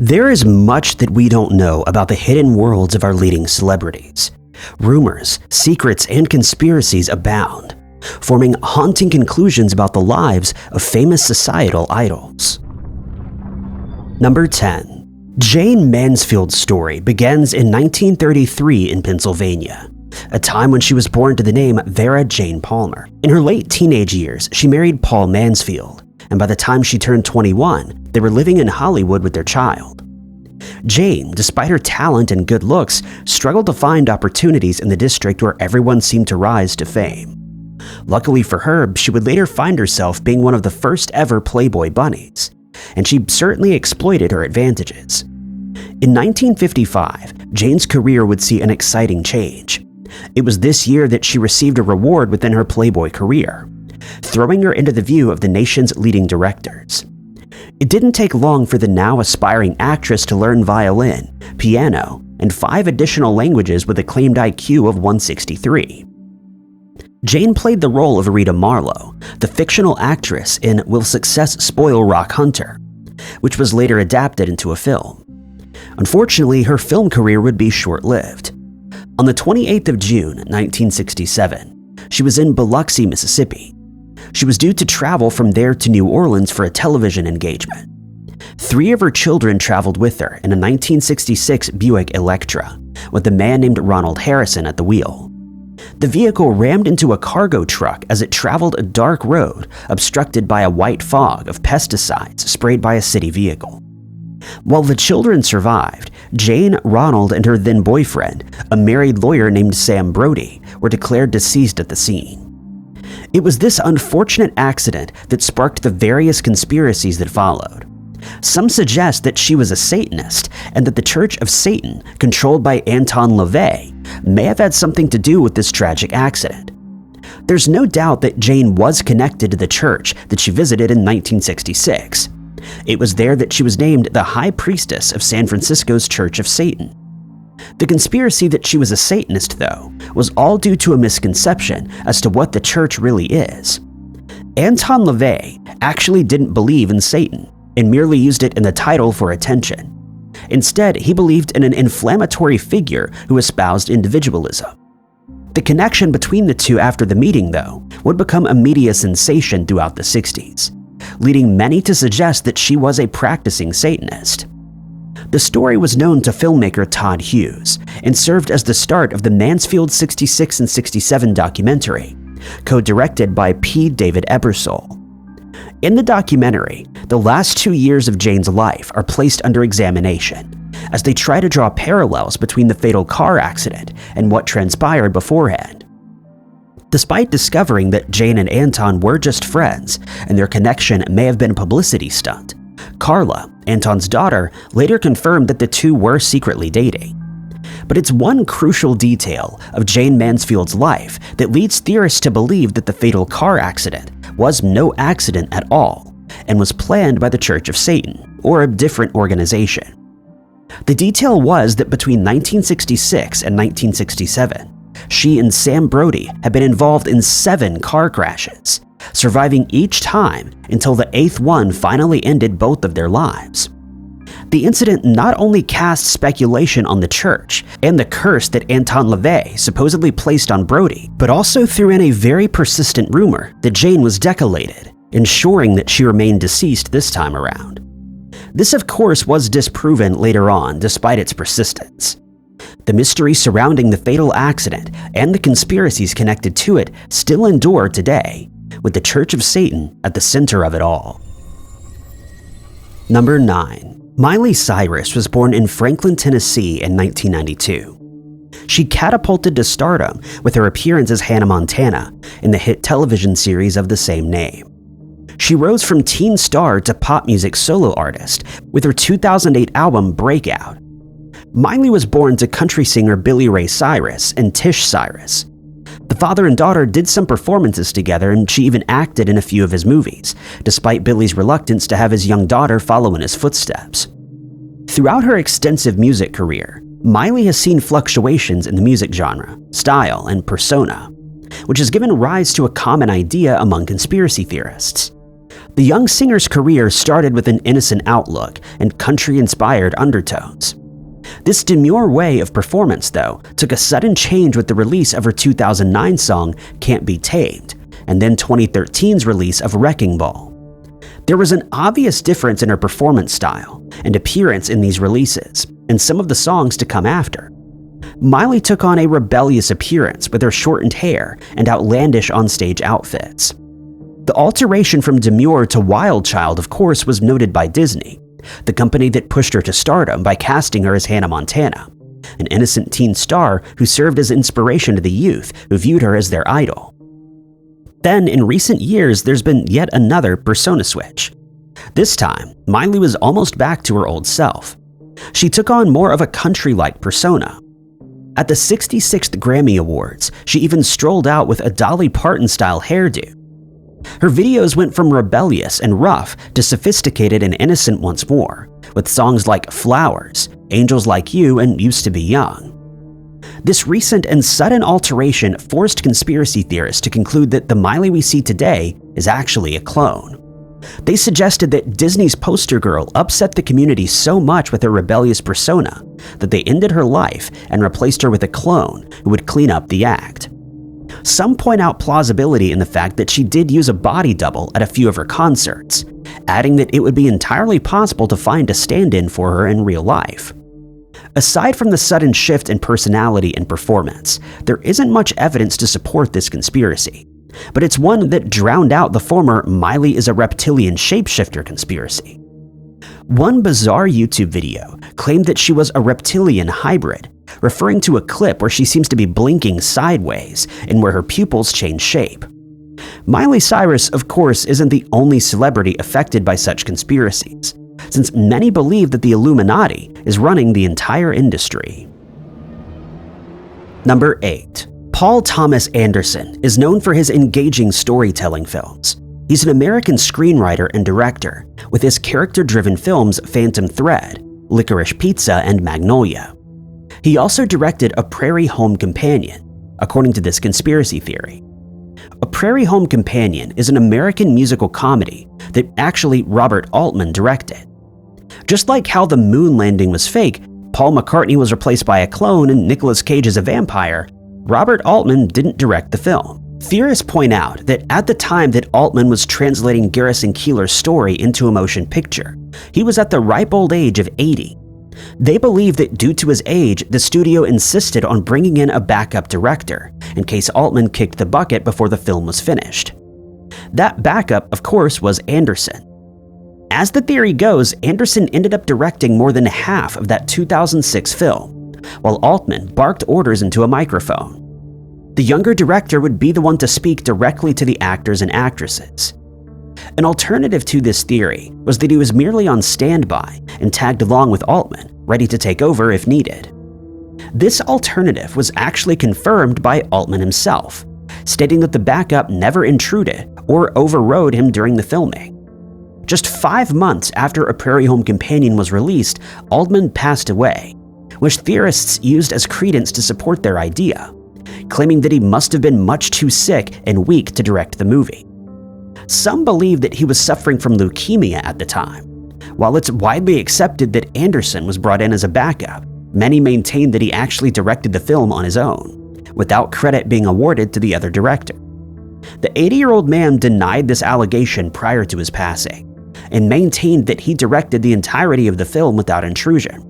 There is much that we don't know about the hidden worlds of our leading celebrities. Rumors, secrets, and conspiracies abound, forming haunting conclusions about the lives of famous societal idols. Number 10. Jayne Mansfield's story begins in 1933 in Pennsylvania, a time when she was born to the name Vera Jane Palmer. In her late teenage years, she married Paul Mansfield, and by the time she turned 21, they were living in Hollywood with their child. Jayne, despite her talent and good looks, struggled to find opportunities in the district where everyone seemed to rise to fame. Luckily for her, she would later find herself being one of the first ever Playboy bunnies, and she certainly exploited her advantages. In 1955, Jayne's career would see an exciting change. It was this year that she received a reward within her Playboy career, throwing her into the view of the nation's leading directors. It didn't take long for the now aspiring actress to learn violin, piano, and 5 additional languages with a claimed IQ of 163. Jayne played the role of Rita Marlowe, the fictional actress in Will Success Spoil Rock Hunter, which was later adapted into a film. Unfortunately, her film career would be short-lived. On the 28th of June, 1967, she was in Biloxi, Mississippi. She was due to travel from there to New Orleans for a television engagement. 3 of her children traveled with her in a 1966 Buick Electra, with a man named Ronald Harrison at the wheel. The vehicle rammed into a cargo truck as it traveled a dark road obstructed by a white fog of pesticides sprayed by a city vehicle. While the children survived, Jayne, Ronald, and her then boyfriend, a married lawyer named Sam Brody, were declared deceased at the scene. It was this unfortunate accident that sparked the various conspiracies that followed. Some suggest that she was a Satanist and that the Church of Satan, controlled by Anton LaVey, may have had something to do with this tragic accident. There's no doubt that Jayne was connected to the church that she visited in 1966. It was there that she was named the High Priestess of San Francisco's Church of Satan. The conspiracy that she was a Satanist, though, was all due to a misconception as to what the church really is. Anton LaVey actually didn't believe in Satan and merely used it in the title for attention. Instead, he believed in an inflammatory figure who espoused individualism. The connection between the two after the meeting, though, would become a media sensation throughout the 60s, leading many to suggest that she was a practicing Satanist. The story was known to filmmaker Todd Hughes and served as the start of the Mansfield 66 and 67 documentary, co-directed by P. David Ebersole. In the documentary, the last 2 years of Jayne's life are placed under examination as they try to draw parallels between the fatal car accident and what transpired beforehand. Despite discovering that Jayne and Anton were just friends and their connection may have been a publicity stunt, Carla, Anton's daughter, later confirmed that the two were secretly dating. But it's one crucial detail of Jayne Mansfield's life that leads theorists to believe that the fatal car accident was no accident at all and was planned by the Church of Satan, or a different organization. The detail was that between 1966 and 1967, she and Sam Brody had been involved in 7 car crashes, surviving each time until the 8th one finally ended both of their lives. The incident not only cast speculation on the church and the curse that Anton LaVey supposedly placed on Brody, but also threw in a very persistent rumor that Jayne was decollated, ensuring that she remained deceased this time around. This, of course, was disproven later on despite its persistence. The mystery surrounding the fatal accident and the conspiracies connected to it still endure today, with the Church of Satan at the center of it all. Number 9. Miley Cyrus was born in Franklin, Tennessee in 1992. She catapulted to stardom with her appearance as Hannah Montana in the hit television series of the same name. She rose from teen star to pop music solo artist with her 2008 album Breakout. Miley was born to country singer Billy Ray Cyrus and Tish Cyrus. The father and daughter did some performances together, and she even acted in a few of his movies, despite Billy's reluctance to have his young daughter follow in his footsteps. Throughout her extensive music career, Miley has seen fluctuations in the music genre, style, and persona, which has given rise to a common idea among conspiracy theorists. The young singer's career started with an innocent outlook and country-inspired undertones. This demure way of performance, though, took a sudden change with the release of her 2009 song Can't Be Tamed, and then 2013's release of Wrecking Ball. There was an obvious difference in her performance style and appearance in these releases, and some of the songs to come after. Miley took on a rebellious appearance with her shortened hair and outlandish onstage outfits. The alteration from demure to wild child, of course, was noted by Disney, the company that pushed her to stardom by casting her as Hannah Montana, an innocent teen star who served as inspiration to the youth who viewed her as their idol. Then, in recent years, there's been yet another persona switch. This time, Miley was almost back to her old self. She took on more of a country-like persona. At the 66th Grammy Awards, she even strolled out with a Dolly Parton-style hairdo. Her videos went from rebellious and rough to sophisticated and innocent once more, with songs like Flowers, Angels Like You, and Used to Be Young. This recent and sudden alteration forced conspiracy theorists to conclude that the Miley we see today is actually a clone. They suggested that Disney's poster girl upset the community so much with her rebellious persona that they ended her life and replaced her with a clone who would clean up the act. Some point out plausibility in the fact that she did use a body double at a few of her concerts, adding that it would be entirely possible to find a stand-in for her in real life. Aside from the sudden shift in personality and performance, there isn't much evidence to support this conspiracy, but it's one that drowned out the former Miley is a reptilian shapeshifter conspiracy. One bizarre YouTube video claimed that she was a reptilian hybrid, referring to a clip where she seems to be blinking sideways and where her pupils change shape. Miley Cyrus, of course, isn't the only celebrity affected by such conspiracies, since many believe that the Illuminati is running the entire industry. Number 8. Paul Thomas Anderson is known for his engaging storytelling films. He's an American screenwriter and director, with his character-driven films Phantom Thread, Licorice Pizza, and Magnolia. He also directed A Prairie Home Companion, according to this conspiracy theory. A Prairie Home Companion is an American musical comedy that actually Robert Altman directed. Just like how the moon landing was fake, Paul McCartney was replaced by a clone, and Nicolas Cage is a vampire, Robert Altman didn't direct the film. Theorists point out that at the time that Altman was translating Garrison Keillor's story into a motion picture, he was at the ripe old age of 80. They believe that due to his age, the studio insisted on bringing in a backup director in case Altman kicked the bucket before the film was finished. That backup, of course, was Anderson. As the theory goes, Anderson ended up directing more than half of that 2006 film, while Altman barked orders into a microphone. The younger director would be the one to speak directly to the actors and actresses. An alternative to this theory was that he was merely on standby and tagged along with Altman, ready to take over if needed. This alternative was actually confirmed by Altman himself, stating that the backup never intruded or overrode him during the filming. Just 5 months after A Prairie Home Companion was released, Altman passed away, which theorists used as credence to support their idea, claiming that he must have been much too sick and weak to direct the movie. Some believe that he was suffering from leukemia at the time. While it's widely accepted that Anderson was brought in as a backup, many maintain that he actually directed the film on his own, without credit being awarded to the other director. The 80-year-old man denied this allegation prior to his passing, and maintained that he directed the entirety of the film without intrusion.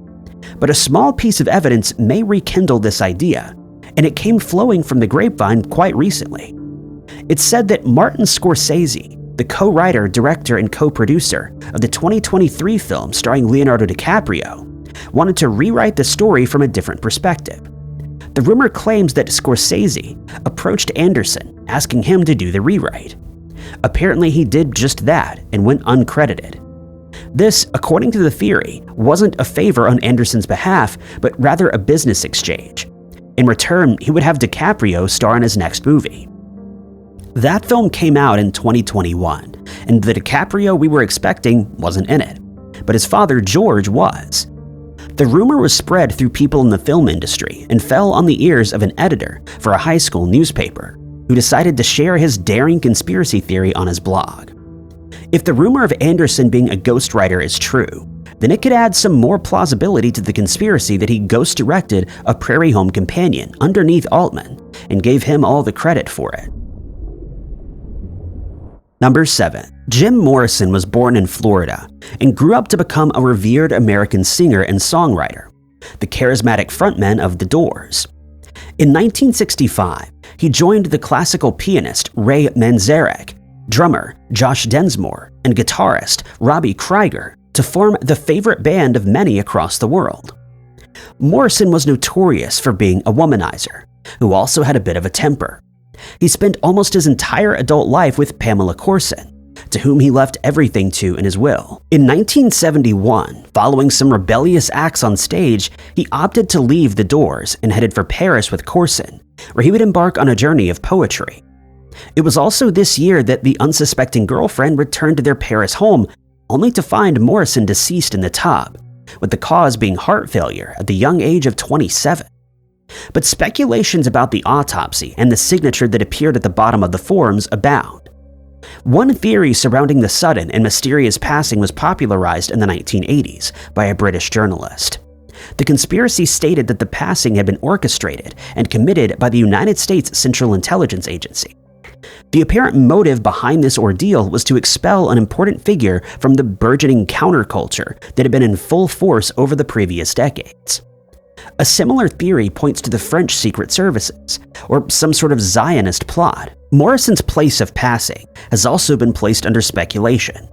But a small piece of evidence may rekindle this idea, and it came flowing from the grapevine quite recently. It's said that Martin Scorsese, the co-writer, director, and co-producer of the 2023 film starring Leonardo DiCaprio, wanted to rewrite the story from a different perspective. The rumor claims that Scorsese approached Anderson asking him to do the rewrite. Apparently he did just that and went uncredited. This, according to the theory, wasn't a favor on Anderson's behalf, but rather a business exchange. In return, he would have DiCaprio star in his next movie. That film came out in 2021, and the DiCaprio we were expecting wasn't in it, but his father George was. The rumor was spread through people in the film industry and fell on the ears of an editor for a high school newspaper, who decided to share his daring conspiracy theory on his blog. If the rumor of Anderson being a ghostwriter is true, then it could add some more plausibility to the conspiracy that he ghost-directed a Prairie Home companion underneath Altman and gave him all the credit for it. Number 7. Jim Morrison was born in Florida and grew up to become a revered American singer and songwriter, the charismatic frontman of The Doors. In 1965, he joined the classical pianist Ray Manzarek, drummer Josh Densmore, and guitarist Robbie Krieger to form the favorite band of many across the world. Morrison was notorious for being a womanizer, who also had a bit of a temper. He spent almost his entire adult life with Pamela Courson, to whom he left everything to in his will. In 1971, following some rebellious acts on stage, he opted to leave The Doors and headed for Paris with Courson, where he would embark on a journey of poetry. It was also this year that the unsuspecting girlfriend returned to their Paris home, only to find Morrison deceased in the tub, with the cause being heart failure at the young age of 27. But speculations about the autopsy and the signature that appeared at the bottom of the forms abound. One theory surrounding the sudden and mysterious passing was popularized in the 1980s by a British journalist. The conspiracy stated that the passing had been orchestrated and committed by the United States Central Intelligence Agency. The apparent motive behind this ordeal was to expel an important figure from the burgeoning counterculture that had been in full force over the previous decades. A similar theory points to the French secret services, or some sort of Zionist plot. Morrison's place of passing has also been placed under speculation.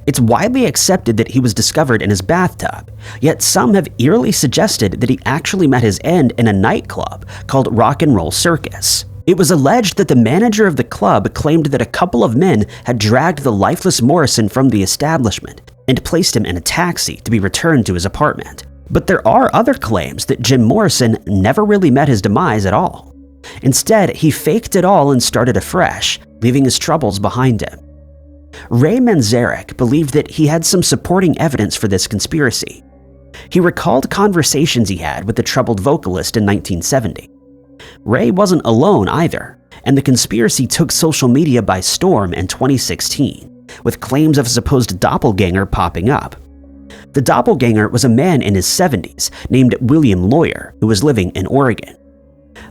It's widely accepted that he was discovered in his bathtub, yet some have eerily suggested that he actually met his end in a nightclub called Rock and Roll Circus. It was alleged that the manager of the club claimed that a couple of men had dragged the lifeless Morrison from the establishment and placed him in a taxi to be returned to his apartment. But there are other claims that Jim Morrison never really met his demise at all. Instead, he faked it all and started afresh, leaving his troubles behind him. Ray Manzarek believed that he had some supporting evidence for this conspiracy. He recalled conversations he had with the troubled vocalist in 1970. Ray wasn't alone either, and the conspiracy took social media by storm in 2016, with claims of a supposed doppelganger popping up. The doppelganger was a man in his 70s named William Lawyer who was living in Oregon.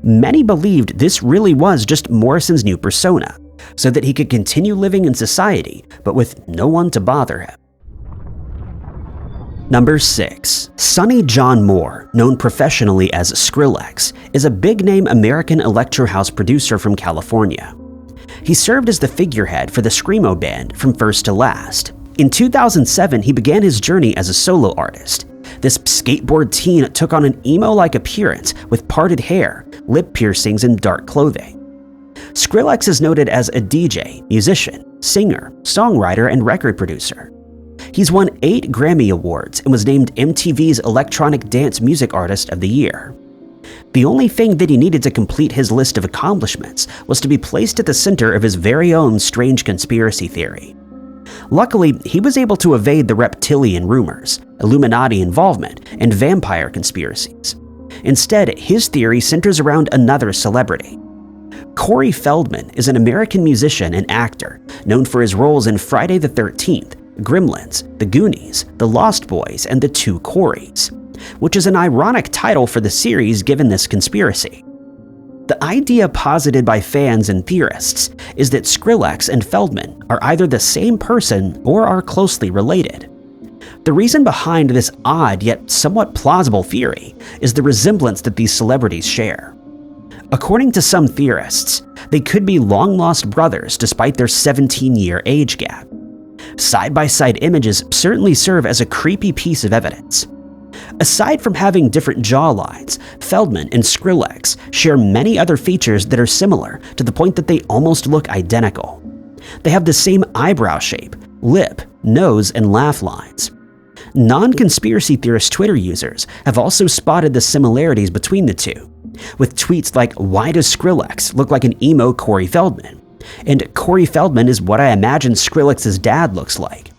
Many believed this really was just Morrison's new persona, so that he could continue living in society but with no one to bother him. Number 6. Sonny John Moore, known professionally as Skrillex, is a big-name American electro house producer from California. He served as the figurehead for the Screamo band from first to last. In 2007, he began his journey as a solo artist. This skateboard teen took on an emo-like appearance with parted hair, lip piercings, and dark clothing. Skrillex is noted as a DJ, musician, singer, songwriter, and record producer. He's won 8 Grammy Awards and was named MTV's Electronic Dance Music Artist of the Year. The only thing that he needed to complete his list of accomplishments was to be placed at the center of his very own strange conspiracy theory. Luckily, he was able to evade the reptilian rumors, Illuminati involvement, and vampire conspiracies. Instead, his theory centers around another celebrity. Corey Feldman is an American musician and actor known for his roles in Friday the 13th, Gremlins, The Goonies, The Lost Boys, and The Two Coreys, which is an ironic title for the series given this conspiracy. The idea posited by fans and theorists is that Skrillex and Feldman are either the same person or are closely related. The reason behind this odd yet somewhat plausible theory is the resemblance that these celebrities share. According to some theorists, they could be long-lost brothers despite their 17-year age gap. Side-by-side images certainly serve as a creepy piece of evidence. Aside from having different jawlines, Feldman and Skrillex share many other features that are similar to the point that they almost look identical. They have the same eyebrow shape, lip, nose, and laugh lines. Non-conspiracy theorist Twitter users have also spotted the similarities between the two, with tweets like, "Why does Skrillex look like an emo Corey Feldman?" and "Corey Feldman is what I imagine Skrillex's dad looks like."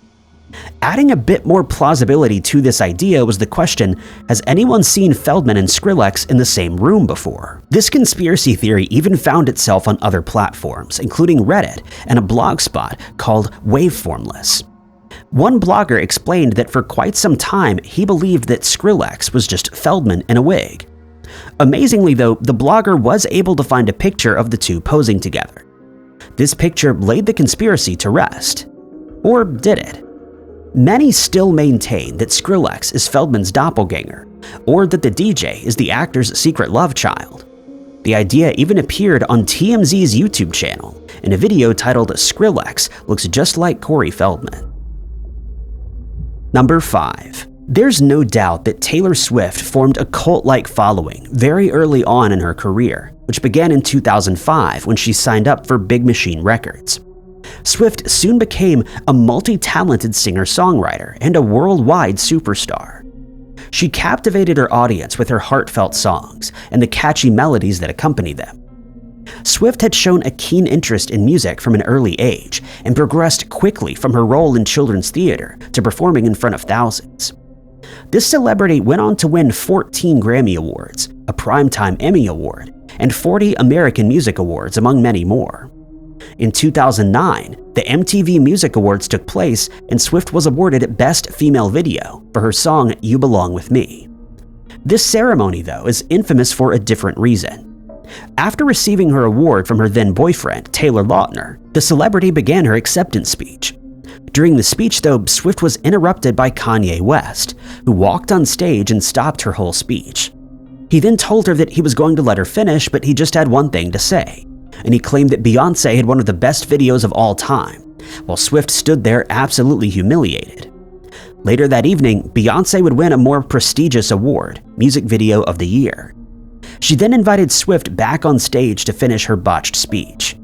Adding a bit more plausibility to this idea was the question, has anyone seen Feldman and Skrillex in the same room before? This conspiracy theory even found itself on other platforms, including Reddit and a blog spot called Waveformless. One blogger explained that for quite some time he believed that Skrillex was just Feldman in a wig. Amazingly though, the blogger was able to find a picture of the two posing together. This picture laid the conspiracy to rest. Or did it? Many still maintain that Skrillex is Feldman's doppelganger, or that the DJ is the actor's secret love child. The idea even appeared on TMZ's YouTube channel in a video titled "Skrillex Looks Just Like Corey Feldman." Number 5. There's no doubt that Taylor Swift formed a cult-like following very early on in her career, which began in 2005 when she signed up for Big Machine Records. Swift soon became a multi-talented singer-songwriter and a worldwide superstar. She captivated her audience with her heartfelt songs and the catchy melodies that accompany them. Swift had shown a keen interest in music from an early age and progressed quickly from her role in children's theater to performing in front of thousands. This celebrity went on to win 14 Grammy Awards, a Primetime Emmy Award, and 40 American Music Awards, among many more. In 2009, the MTV Music Awards took place and Swift was awarded Best Female Video for her song "You Belong With Me." This ceremony, though, is infamous for a different reason. After receiving her award from her then-boyfriend, Taylor Lautner, the celebrity began her acceptance speech. During the speech, though, Swift was interrupted by Kanye West, who walked on stage and stopped her whole speech. He then told her that he was going to let her finish, but he just had one thing to say, and he claimed that Beyoncé had one of the best videos of all time, while Swift stood there absolutely humiliated. Later that evening, Beyoncé would win a more prestigious award, Music Video of the Year. She then invited Swift back on stage to finish her botched speech.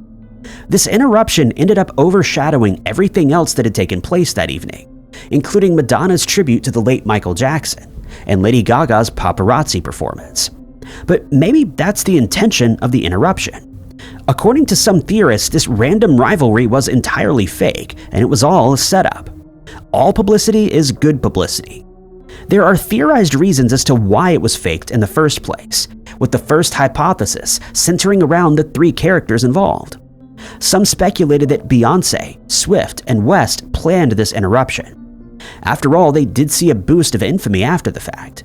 This interruption ended up overshadowing everything else that had taken place that evening, including Madonna's tribute to the late Michael Jackson and Lady Gaga's paparazzi performance. But maybe that's the intention of the interruption. According to some theorists, this random rivalry was entirely fake, and it was all a setup. All publicity is good publicity. There are theorized reasons as to why it was faked in the first place, with the first hypothesis centering around the three characters involved. Some speculated that Beyoncé, Swift, and West planned this interruption. After all, they did see a boost of infamy after the fact.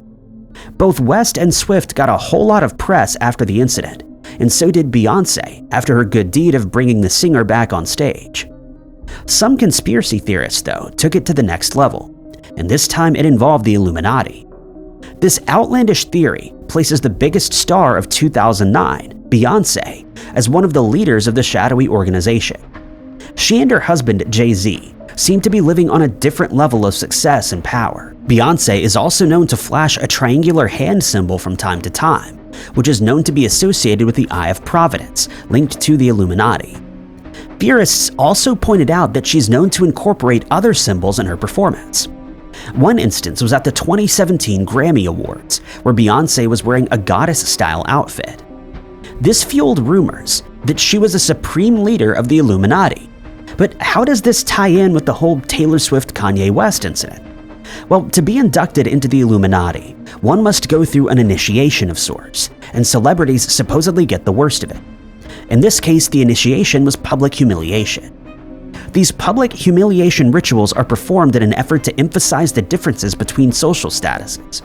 Both West and Swift got a whole lot of press after the incident, and so did Beyoncé after her good deed of bringing the singer back on stage. Some conspiracy theorists, though, took it to the next level, and this time it involved the Illuminati. This outlandish theory places the biggest star of 2009, Beyoncé, as one of the leaders of the shadowy organization. She and her husband, Jay-Z, seem to be living on a different level of success and power. Beyoncé is also known to flash a triangular hand symbol from time to time, which is known to be associated with the Eye of Providence, linked to the Illuminati. Theorists also pointed out that she's known to incorporate other symbols in her performance. One instance was at the 2017 Grammy Awards, where Beyoncé was wearing a goddess-style outfit. This fueled rumors that she was a supreme leader of the Illuminati. But how does this tie in with the whole Taylor Swift-Kanye West incident? Well, to be inducted into the Illuminati, one must go through an initiation of sorts, and celebrities supposedly get the worst of it. In this case, the initiation was public humiliation. These public humiliation rituals are performed in an effort to emphasize the differences between social statuses.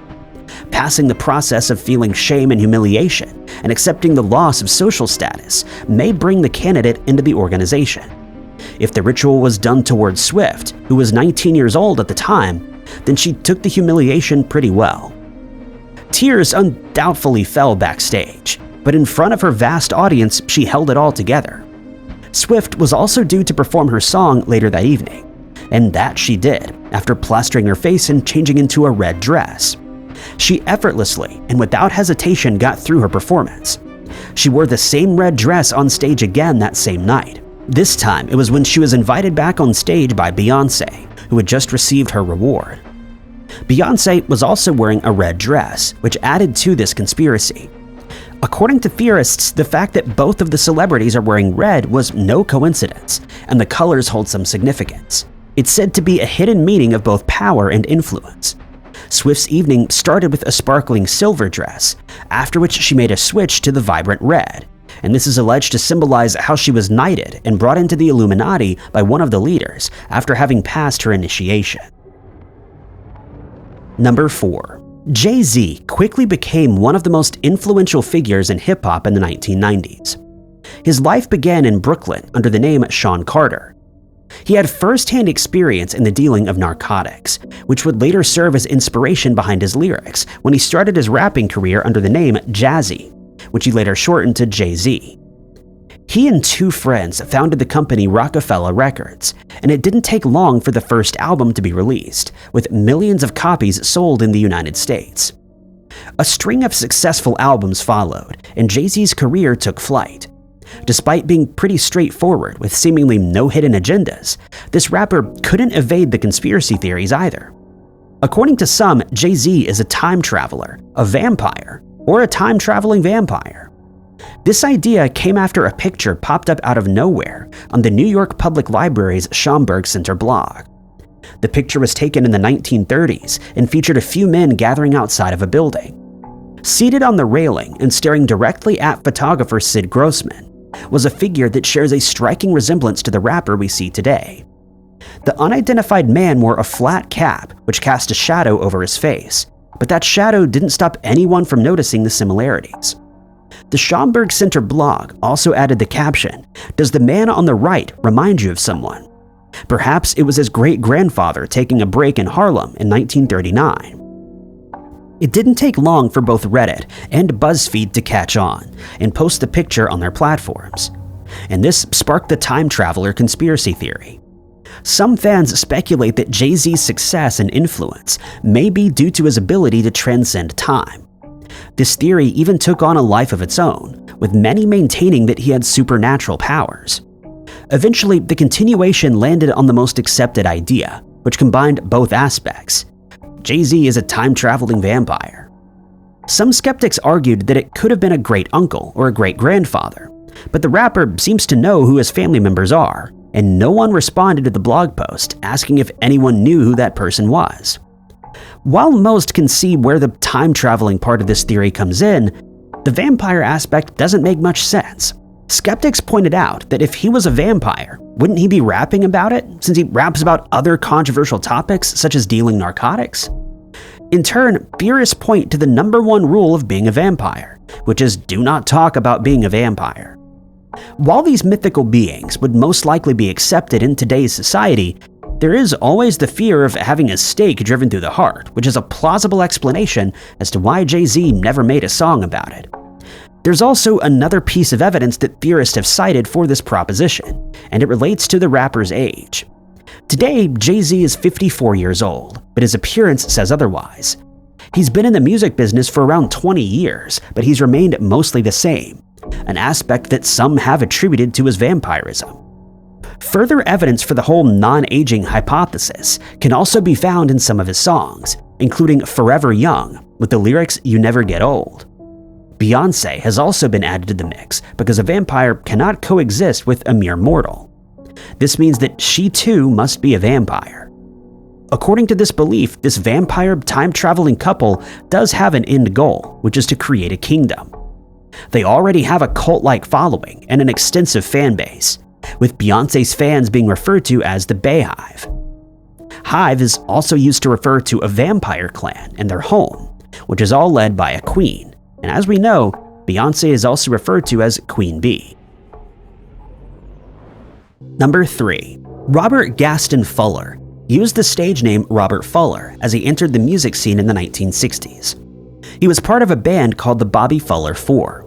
Passing the process of feeling shame and humiliation and accepting the loss of social status may bring the candidate into the organization. If the ritual was done towards Swift, who was 19 years old at the time, then she took the humiliation pretty well. Tears undoubtedly fell backstage, but in front of her vast audience, she held it all together. Swift was also due to perform her song later that evening, and that she did, after plastering her face and changing into a red dress. She effortlessly and without hesitation got through her performance. She wore the same red dress on stage again that same night. This time, it was when she was invited back on stage by Beyoncé, who had just received her reward. Beyoncé was also wearing a red dress, which added to this conspiracy. According to theorists, the fact that both of the celebrities are wearing red was no coincidence, and the colors hold some significance. It's said to be a hidden meaning of both power and influence. Swift's evening started with a sparkling silver dress, after which she made a switch to the vibrant red, and this is alleged to symbolize how she was knighted and brought into the Illuminati by one of the leaders after having passed her initiation. Number 4. Jay-Z quickly became one of the most influential figures in hip-hop in the 1990s. His life began in Brooklyn under the name Sean Carter. He had first-hand experience in the dealing of narcotics, which would later serve as inspiration behind his lyrics when he started his rapping career under the name Jazzy, which he later shortened to Jay-Z. He and 2 friends founded the company Rockefeller Records, and it didn't take long for the first album to be released, with millions of copies sold in the United States. A string of successful albums followed, and Jay-Z's career took flight. Despite being pretty straightforward with seemingly no hidden agendas, this rapper couldn't evade the conspiracy theories either. According to some, Jay-Z is a time traveler, a vampire, or a time-traveling vampire. This idea came after a picture popped up out of nowhere on the New York Public Library's Schomburg Center blog. The picture was taken in the 1930s and featured a few men gathering outside of a building. Seated on the railing and staring directly at photographer Sid Grossman was a figure that shares a striking resemblance to the rapper we see today. The unidentified man wore a flat cap which cast a shadow over his face, but that shadow didn't stop anyone from noticing the similarities. The Schomburg Center blog also added the caption, "Does the man on the right remind you of someone?" Perhaps it was his great-grandfather taking a break in Harlem in 1939. It didn't take long for both Reddit and BuzzFeed to catch on and post the picture on their platforms. And this sparked the time traveler conspiracy theory. Some fans speculate that Jay-Z's success and influence may be due to his ability to transcend time. This theory even took on a life of its own, with many maintaining that he had supernatural powers. Eventually, the continuation landed on the most accepted idea, which combined both aspects. Jay-Z is a time-traveling vampire. Some skeptics argued that it could have been a great-uncle or a great-grandfather, but the rapper seems to know who his family members are, and no one responded to the blog post asking if anyone knew who that person was. While most can see where the time-traveling part of this theory comes in, the vampire aspect doesn't make much sense. Skeptics pointed out that if he was a vampire, wouldn't he be rapping about it, since he raps about other controversial topics such as dealing narcotics? In turn, theorists point to the #1 rule of being a vampire, which is do not talk about being a vampire. While these mythical beings would most likely be accepted in today's society, there is always the fear of having a stake driven through the heart, which is a plausible explanation as to why Jay-Z never made a song about it. There's also another piece of evidence that theorists have cited for this proposition, and it relates to the rapper's age. Today, Jay-Z is 54 years old, but his appearance says otherwise. He's been in the music business for around 20 years, but he's remained mostly the same, an aspect that some have attributed to his vampirism. Further evidence for the whole non-aging hypothesis can also be found in some of his songs, including Forever Young, with the lyrics "You Never Get Old." Beyoncé has also been added to the mix because a vampire cannot coexist with a mere mortal. This means that she too must be a vampire. According to this belief, this vampire time-traveling couple does have an end goal, which is to create a kingdom. They already have a cult-like following and an extensive fan base, with Beyoncé's fans being referred to as the Bayhive. Hive is also used to refer to a vampire clan and their home, which is all led by a queen. And as we know, Beyoncé is also referred to as Queen Bee. Number 3. Robert Gaston Fuller used the stage name Robert Fuller as he entered the music scene in the 1960s. He was part of a band called the Bobby Fuller Four.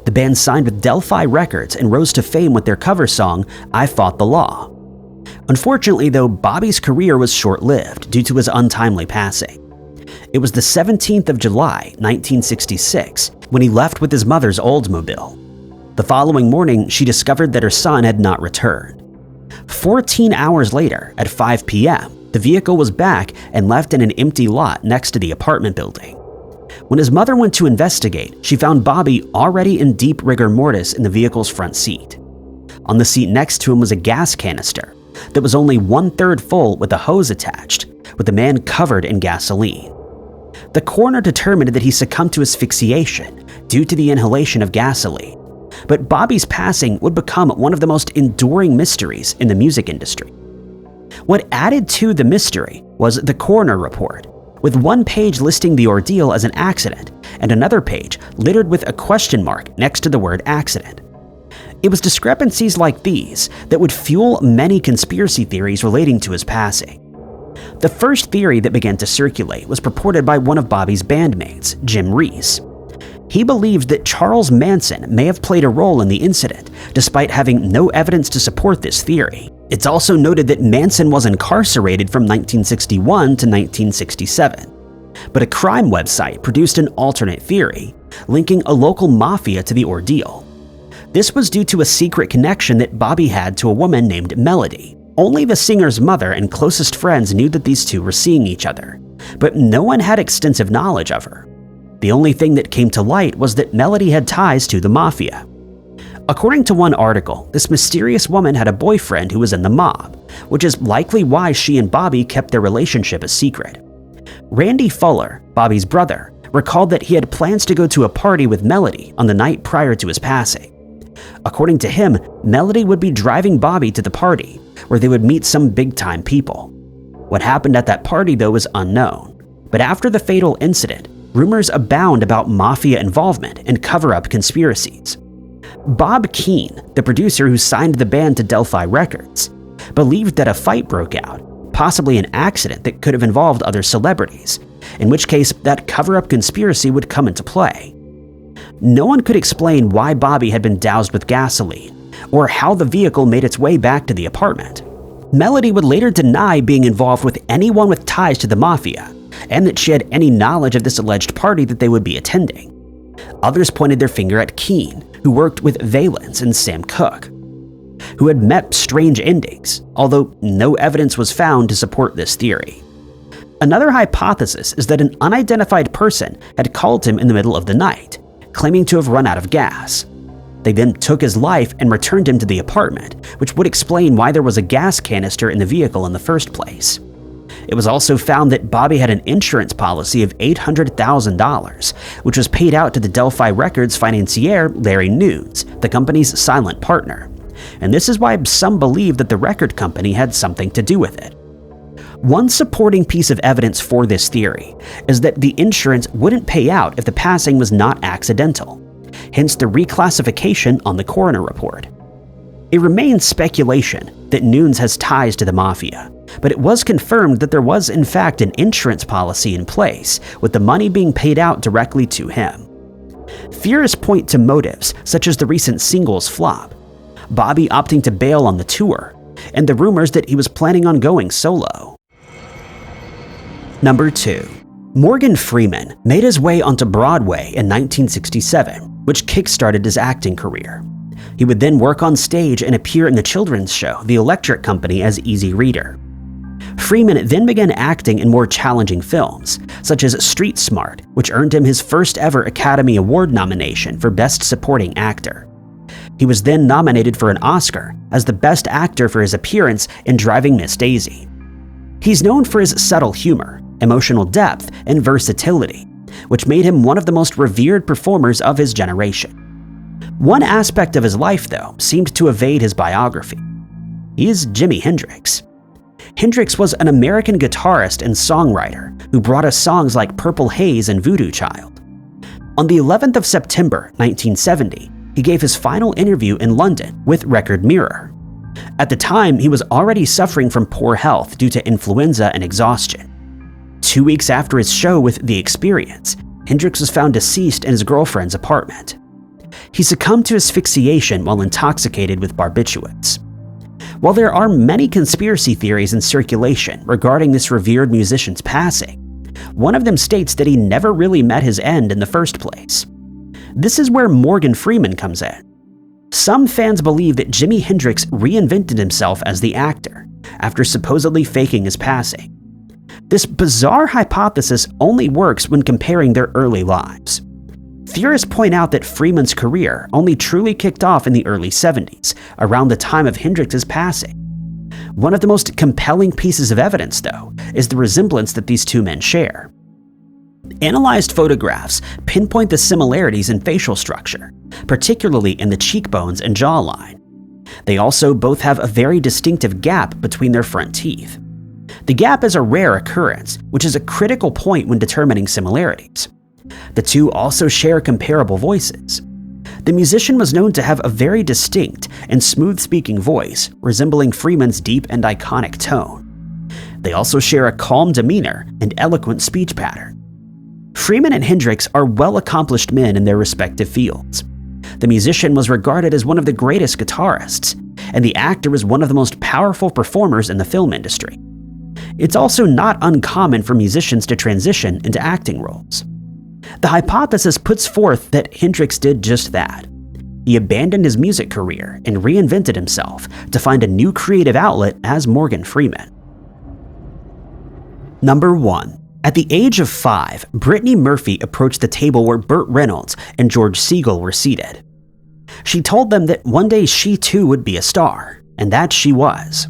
The band signed with Delphi Records and rose to fame with their cover song, I Fought the Law. Unfortunately, though, Bobby's career was short-lived due to his untimely passing. It was the 17th of July, 1966, when he left with his mother's Oldsmobile. The following morning, she discovered that her son had not returned. 14 hours later, at 5 p.m., the vehicle was back and left in an empty lot next to the apartment building. When his mother went to investigate, she found Bobby already in deep rigor mortis in the vehicle's front seat. On the seat next to him was a gas canister, that was only 1/3 full with a hose attached, with the man covered in gasoline. The coroner determined that he succumbed to asphyxiation due to the inhalation of gasoline, but Bobby's passing would become one of the most enduring mysteries in the music industry. What added to the mystery was the coroner report, with one page listing the ordeal as an accident and another page littered with a question mark next to the word accident. It was discrepancies like these that would fuel many conspiracy theories relating to his passing. The first theory that began to circulate was purported by one of Bobby's bandmates, Jim Reese. He believed that Charles Manson may have played a role in the incident, despite having no evidence to support this theory. It's also noted that Manson was incarcerated from 1961 to 1967. But a crime website produced an alternate theory, linking a local mafia to the ordeal. This was due to a secret connection that Bobby had to a woman named Melody. Only the singer's mother and closest friends knew that these two were seeing each other, but no one had extensive knowledge of her. The only thing that came to light was that Melody had ties to the mafia. According to one article, this mysterious woman had a boyfriend who was in the mob, which is likely why she and Bobby kept their relationship a secret. Randy Fuller, Bobby's brother, recalled that he had plans to go to a party with Melody on the night prior to his passing. According to him, Melody would be driving Bobby to the party, where they would meet some big-time people. What happened at that party, though, is unknown. But after the fatal incident, rumors abound about mafia involvement and cover-up conspiracies. Bob Keane, the producer who signed the band to Delphi Records, believed that a fight broke out, possibly an accident that could have involved other celebrities, in which case that cover-up conspiracy would come into play. No one could explain why Bobby had been doused with gasoline, or how the vehicle made its way back to the apartment. Melody would later deny being involved with anyone with ties to the mafia, and that she had any knowledge of this alleged party that they would be attending. Others pointed their finger at Keane, who worked with Valens and Sam Cooke, who had met strange endings, although no evidence was found to support this theory. Another hypothesis is that an unidentified person had called him in the middle of the night, claiming to have run out of gas. They then took his life and returned him to the apartment, which would explain why there was a gas canister in the vehicle in the first place. It was also found that Bobby had an insurance policy of $800,000, which was paid out to the Delphi Records financier Larry Nunes, the company's silent partner. And this is why some believe that the record company had something to do with it. One supporting piece of evidence for this theory is that the insurance wouldn't pay out if the passing was not accidental, hence the reclassification on the coroner report. It remains speculation that Nunes has ties to the mafia, but it was confirmed that there was in fact an insurance policy in place, with the money being paid out directly to him. Theorists point to motives such as the recent singles flop, Bobby opting to bail on the tour, and the rumors that he was planning on going solo. Number 2. Morgan Freeman made his way onto Broadway in 1967, which kickstarted his acting career. He would then work on stage and appear in the children's show The Electric Company as Easy Reader. Freeman then began acting in more challenging films, such as Street Smart, which earned him his first ever Academy Award nomination for Best Supporting Actor. He was then nominated for an Oscar as the Best Actor for his appearance in Driving Miss Daisy. He's known for his subtle humor, emotional depth, and versatility, which made him one of the most revered performers of his generation. One aspect of his life, though, seemed to evade his biography. He is Jimi Hendrix. Hendrix was an American guitarist and songwriter who brought us songs like Purple Haze and Voodoo Child. On the 11th of September 1970, he gave his final interview in London with Record Mirror. At the time, he was already suffering from poor health due to influenza and exhaustion. 2 weeks after his show with The Experience, Hendrix was found deceased in his girlfriend's apartment. He succumbed to asphyxiation while intoxicated with barbiturates. While there are many conspiracy theories in circulation regarding this revered musician's passing, one of them states that he never really met his end in the first place. This is where Morgan Freeman comes in. Some fans believe that Jimi Hendrix reinvented himself as the actor, after supposedly faking his passing. This bizarre hypothesis only works when comparing their early lives. Theorists point out that Freeman's career only truly kicked off in the early 70s, around the time of Hendrix's passing. One of the most compelling pieces of evidence, though, is the resemblance that these two men share. Analyzed photographs pinpoint the similarities in facial structure, particularly in the cheekbones and jawline. They also both have a very distinctive gap between their front teeth. The gap is a rare occurrence, which is a critical point when determining similarities. The two also share comparable voices. The musician was known to have a very distinct and smooth-speaking voice, resembling Freeman's deep and iconic tone. They also share a calm demeanor and eloquent speech pattern. Freeman and Hendrix are well-accomplished men in their respective fields. The musician was regarded as one of the greatest guitarists, and the actor was one of the most powerful performers in the film industry. It's also not uncommon for musicians to transition into acting roles. The hypothesis puts forth that Hendrix did just that. He abandoned his music career and reinvented himself to find a new creative outlet as Morgan Freeman. Number 1. At the age of 5, Brittany Murphy approached the table where Burt Reynolds and George Segal were seated. She told them that one day she too would be a star, and that she was.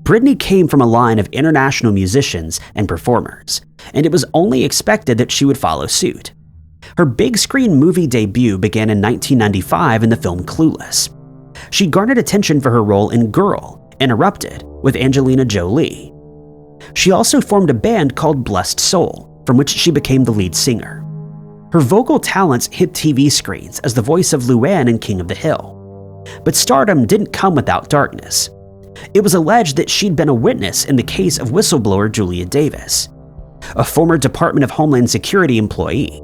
Brittany came from a line of international musicians and performers, and it was only expected that she would follow suit. Her big screen movie debut began in 1995 in the film Clueless. She garnered attention for her role in Girl, Interrupted, with Angelina Jolie. She also formed a band called Blessed Soul, from which she became the lead singer. Her vocal talents hit TV screens as the voice of Luann in King of the Hill. But stardom didn't come without darkness. It was alleged that she'd been a witness in the case of whistleblower Julia Davis, a former Department of Homeland Security employee.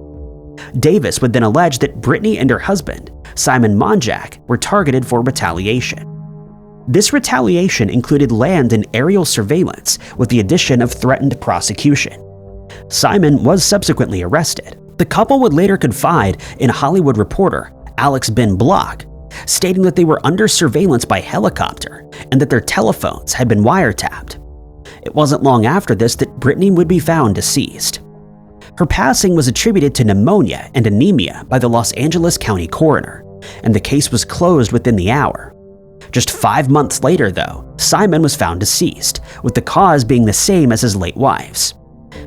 Davis would then allege that Brittany and her husband, Simon Monjack, were targeted for retaliation. This retaliation included land and aerial surveillance with the addition of threatened prosecution. Simon was subsequently arrested. The couple would later confide in Hollywood reporter Alex Ben Block, stating that they were under surveillance by helicopter and that their telephones had been wiretapped. It wasn't long after this that Brittany would be found deceased. Her passing was attributed to pneumonia and anemia by the Los Angeles County coroner, and the case was closed within the hour. Just 5 months later, though, Simon was found deceased, with the cause being the same as his late wife's.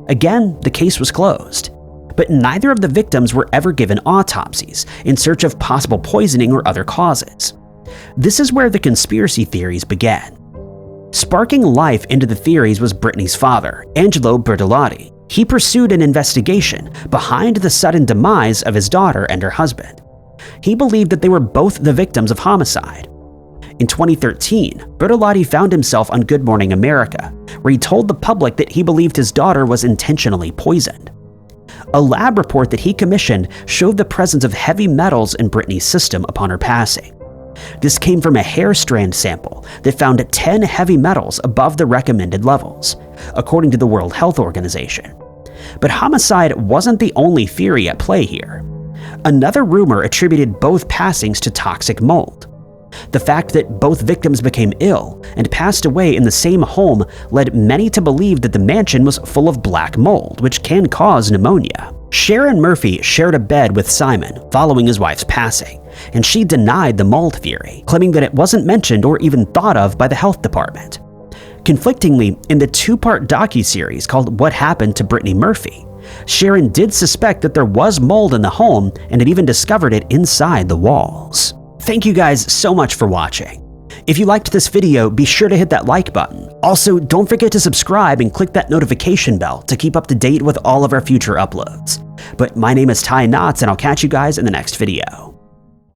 Again, the case was closed. But neither of the victims were ever given autopsies in search of possible poisoning or other causes. This is where the conspiracy theories began. Sparking life into the theories was Brittany's father, Angelo Bertolotti. He pursued an investigation behind the sudden demise of his daughter and her husband. He believed that they were both the victims of homicide. In 2013, Bertolotti found himself on Good Morning America, where he told the public that he believed his daughter was intentionally poisoned. A lab report that he commissioned showed the presence of heavy metals in Brittany's system upon her passing. This came from a hair strand sample that found 10 heavy metals above the recommended levels, according to the World Health Organization. But homicide wasn't the only theory at play here. Another rumor attributed both passings to toxic mold. The fact that both victims became ill and passed away in the same home led many to believe that the mansion was full of black mold, which can cause pneumonia. Sharon Murphy shared a bed with Simon following his wife's passing, and she denied the mold theory, claiming that it wasn't mentioned or even thought of by the health department. Conflictingly, in the 2-part docuseries called What Happened to Brittany Murphy, Sharon did suspect that there was mold in the home and had even discovered it inside the walls. Thank you guys so much for watching. If you liked this video, be sure to hit that like button. Also, don't forget to subscribe and click that notification bell to keep up to date with all of our future uploads. But my name is Ty Knotts, and I'll catch you guys in the next video.